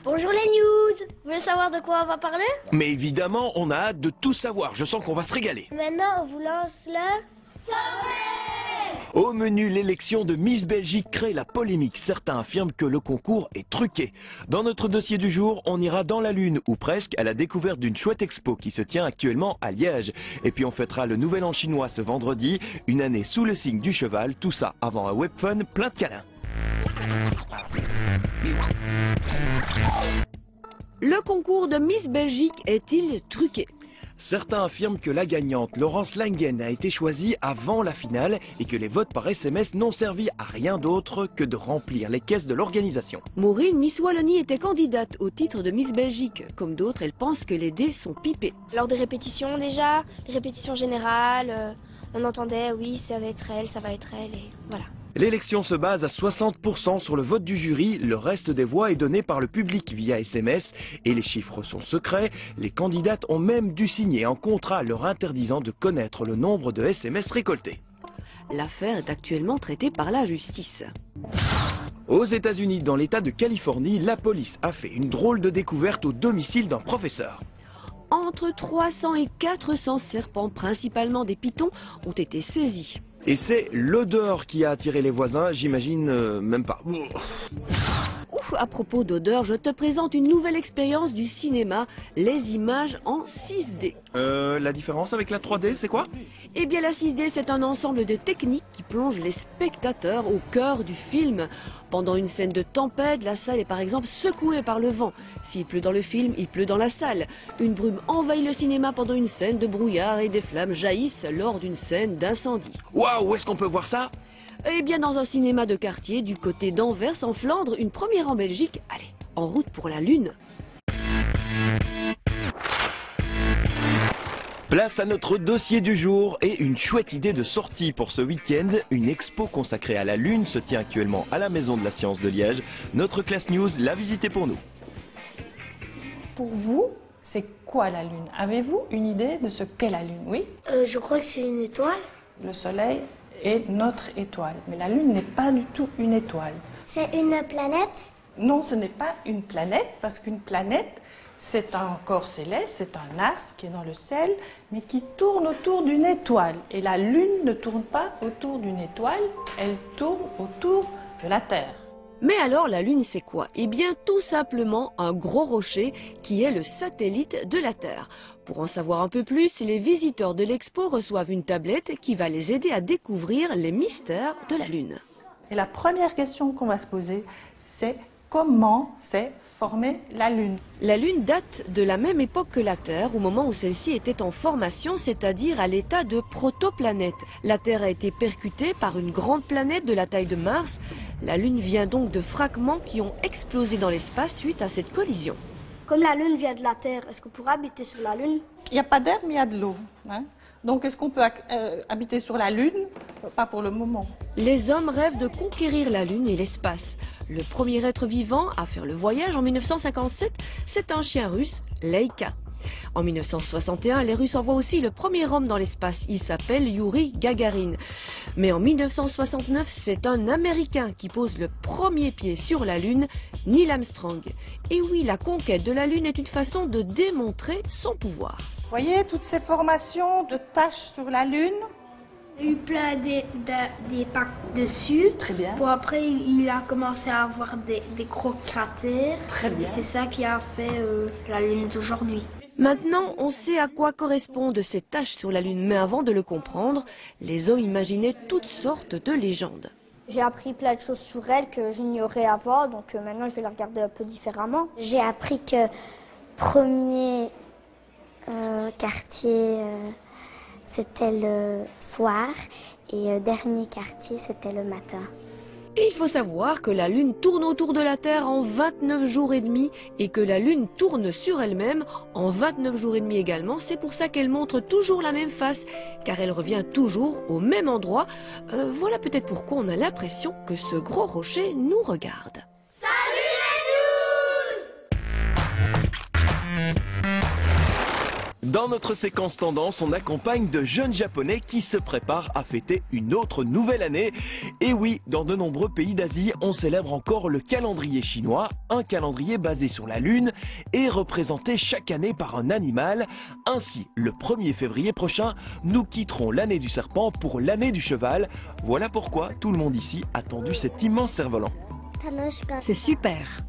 Bonjour les news. Vous voulez savoir de quoi on va parler? Mais évidemment, on a hâte de tout savoir. Je sens qu'on va se régaler. Maintenant, on vous lance le... Au menu, l'élection de Miss Belgique crée la polémique. Certains affirment que le concours est truqué. Dans notre dossier du jour, on ira dans la Lune, ou presque, à la découverte d'une chouette expo qui se tient actuellement à Liège. Et puis on fêtera le Nouvel An chinois ce vendredi, une année sous le signe du cheval, tout ça avant un webfun plein de câlins. Le concours de Miss Belgique est-il truqué? Certains affirment que la gagnante, Laurence Langen, a été choisie avant la finale et que les votes par SMS n'ont servi à rien d'autre que de remplir les caisses de l'organisation. Maureen, Miss Wallonie, était candidate au titre de Miss Belgique. Comme d'autres, elle pense que les dés sont pipés. Lors des répétitions déjà, les répétitions générales, on entendait oui ça va être elle et voilà. L'élection se base à 60% sur le vote du jury, le reste des voix est donné par le public via SMS et les chiffres sont secrets. Les candidates ont même dû signer un contrat leur interdisant de connaître le nombre de SMS récoltés. L'affaire est actuellement traitée par la justice. Aux États-Unis, dans l'État de Californie, la police a fait une drôle de découverte au domicile d'un professeur. Entre 300 et 400 serpents, principalement des pythons, ont été saisis. Et c'est l'odeur qui a attiré les voisins, j'imagine même pas. Ouf, à propos d'odeur, je te présente une nouvelle expérience du cinéma, les images en 6D. La différence avec la 3D, c'est quoi? Eh bien la 6D, c'est un ensemble de techniques qui plongent les spectateurs au cœur du film. Pendant une scène de tempête, la salle est par exemple secouée par le vent. S'il pleut dans le film, il pleut dans la salle. Une brume envahit le cinéma pendant une scène de brouillard et des flammes jaillissent lors d'une scène d'incendie. Waouh, où est-ce qu'on peut voir ça? Eh bien dans un cinéma de quartier du côté d'Anvers en Flandre, une première en Belgique. Allez, en route pour la Lune. Place à notre dossier du jour et une chouette idée de sortie pour ce week-end. Une expo consacrée à la Lune se tient actuellement à la Maison de la Science de Liège. Notre classe news l'a visitée pour nous. Pour vous, c'est quoi la Lune? Avez-vous une idée de ce qu'est la Lune? Oui? Je crois que c'est une étoile. Le Soleil est notre étoile, mais la Lune n'est pas du tout une étoile. C'est une planète? Non, ce n'est pas une planète, parce qu'une planète, c'est un corps céleste, c'est un astre qui est dans le ciel, mais qui tourne autour d'une étoile. Et la Lune ne tourne pas autour d'une étoile, elle tourne autour de la Terre. Mais alors la Lune c'est quoi? Eh bien tout simplement un gros rocher qui est le satellite de la Terre. Pour en savoir un peu plus, les visiteurs de l'expo reçoivent une tablette qui va les aider à découvrir les mystères de la Lune. Et la première question qu'on va se poser, c'est comment s'est formée la Lune? La Lune date de la même époque que la Terre, au moment où celle-ci était en formation, c'est-à-dire à l'état de protoplanète. La Terre a été percutée par une grande planète de la taille de Mars. La Lune vient donc de fragments qui ont explosé dans l'espace suite à cette collision. Comme la Lune vient de la Terre, est-ce qu'on pourra habiter sur la Lune? Il n'y a pas d'air, mais il y a de l'eau. Donc est-ce qu'on peut habiter sur la Lune? Pas pour le moment. Les hommes rêvent de conquérir la Lune et l'espace. Le premier être vivant à faire le voyage en 1957, c'est un chien russe, Laika. En 1961, les Russes envoient aussi le premier homme dans l'espace. Il s'appelle Youri Gagarin. Mais en 1969, c'est un Américain qui pose le premier pied sur la Lune, Neil Armstrong. Et oui, la conquête de la Lune est une façon de démontrer son pouvoir. Vous voyez toutes ces formations de taches sur la Lune? Il y a eu plein d'impacts dessus. Très bien. Pour après, il a commencé à avoir des gros cratères. Très bien. Et c'est ça qui a fait la Lune d'aujourd'hui. Maintenant, on sait à quoi correspondent ces taches sur la Lune, mais avant de le comprendre, les hommes imaginaient toutes sortes de légendes. J'ai appris plein de choses sur elle que j'ignorais avant, donc maintenant je vais la regarder un peu différemment. J'ai appris que premier quartier, c'était le soir et dernier quartier, c'était le matin. Et il faut savoir que la Lune tourne autour de la Terre en 29 jours et demi et que la Lune tourne sur elle-même en 29 jours et demi également. C'est pour ça qu'elle montre toujours la même face, car elle revient toujours au même endroit. Voilà peut-être pourquoi on a l'impression que ce gros rocher nous regarde. Salut les news! Dans notre séquence tendance, on accompagne de jeunes japonais qui se préparent à fêter une autre nouvelle année. Et oui, dans de nombreux pays d'Asie, on célèbre encore le calendrier chinois, un calendrier basé sur la lune et représenté chaque année par un animal. Ainsi, le 1er février prochain, nous quitterons l'année du serpent pour l'année du cheval. Voilà pourquoi tout le monde ici a tendu cet immense cerf-volant. C'est super.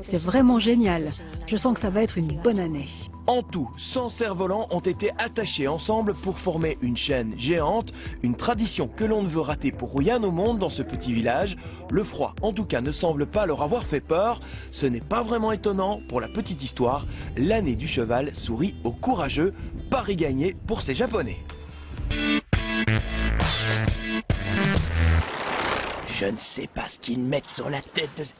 C'est vraiment génial. Je sens que ça va être une bonne année. En tout, 100 cerfs-volants ont été attachés ensemble pour former une chaîne géante, une tradition que l'on ne veut rater pour rien au monde dans ce petit village. Le froid, en tout cas, ne semble pas leur avoir fait peur. Ce n'est pas vraiment étonnant. Pour la petite histoire, l'année du cheval sourit aux courageux. Pari gagné pour ces Japonais. Je ne sais pas ce qu'ils mettent sur la tête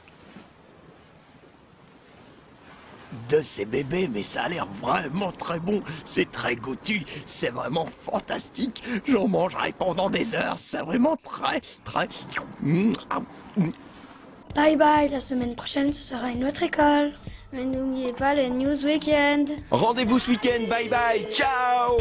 de ces bébés, mais ça a l'air vraiment très bon. C'est très goûtu, c'est vraiment fantastique. J'en mangerai pendant des heures, c'est vraiment très... Bye bye, la semaine prochaine ce sera une autre école. Mais n'oubliez pas le News Weekend. Rendez-vous ce week-end, bye bye, ciao.